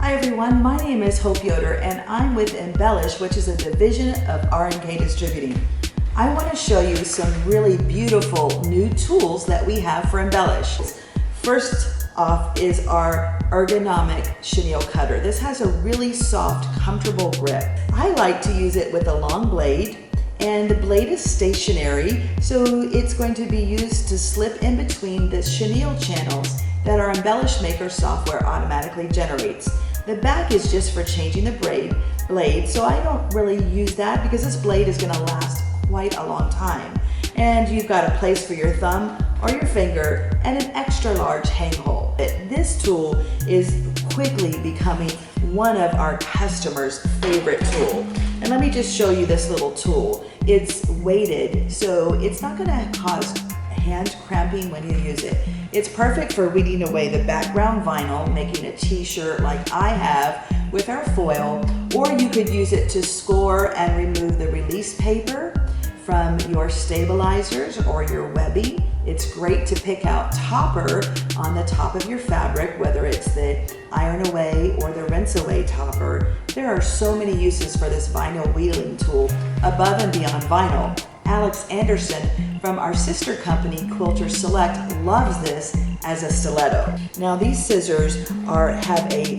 Hi everyone, my name is Hope Yoder and I'm with Embellish, which is a division of R&K Distributing. I want to show you some really beautiful new tools that we have for Embellish. First off is our ergonomic chenille cutter. This has a really soft, comfortable grip. I like to use it with a long blade, and the blade is stationary, so it's going to be used to slip in between the chenille channels that our Embellish Maker software automatically generates. The back is just for changing the blade, so I don't really use that because this blade is going to last quite a long time. And you've got a place for your thumb or your finger and an extra large hang hole. This tool is quickly becoming one of our customers' favorite tool. And let me just show you this little tool. It's weighted, so it's not going to cause hand cramping when you use it. It's perfect for weeding away the background vinyl, making a t-shirt like I have with our foil, or you could use it to score and remove the release paper from your stabilizers or your webbing. It's great to pick out topper on the top of your fabric, whether it's the iron away or the rinse away topper. There are so many uses for this vinyl wheeling tool above and beyond vinyl. Alex Anderson from our sister company Quilter Select loves this as a stiletto. Now these scissors have a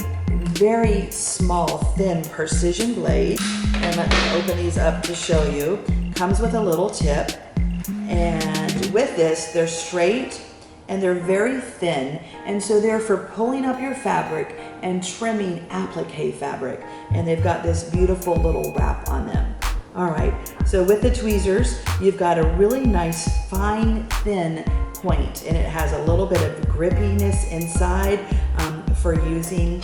very small, thin precision blade, and let me open these up to show you. Comes with a little tip, and with this they're straight and they're very thin, and so they're for pulling up your fabric and trimming applique fabric, and they've got this beautiful little wrap on them. Alright, so with the tweezers, you've got a really nice, fine, thin point, and it has a little bit of grippiness inside for using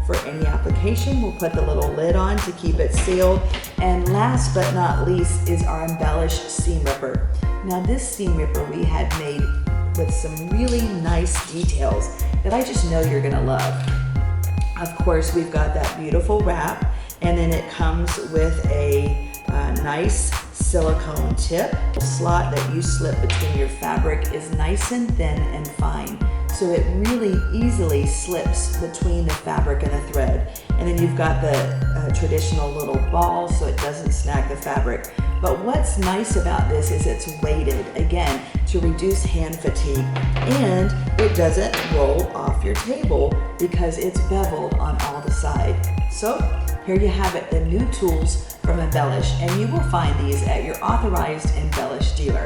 for any application. We'll put the little lid on to keep it sealed. And last but not least is our Embellish seam ripper. Now this seam ripper we had made with some really nice details that I just know you're gonna love. Of course, we've got that beautiful wrap, and then it comes with a nice silicone tip. The slot that you slip between your fabric is nice and thin and fine, so it really easily slips between the fabric and the thread. And then you've got the traditional little ball so it doesn't snag the fabric. But what's nice about this is it's weighted, again, to reduce hand fatigue, and it doesn't roll off your table because it's beveled on all the sides. So here you have it, the new tools from Embellish, and you will find these at your authorized Embellish dealer.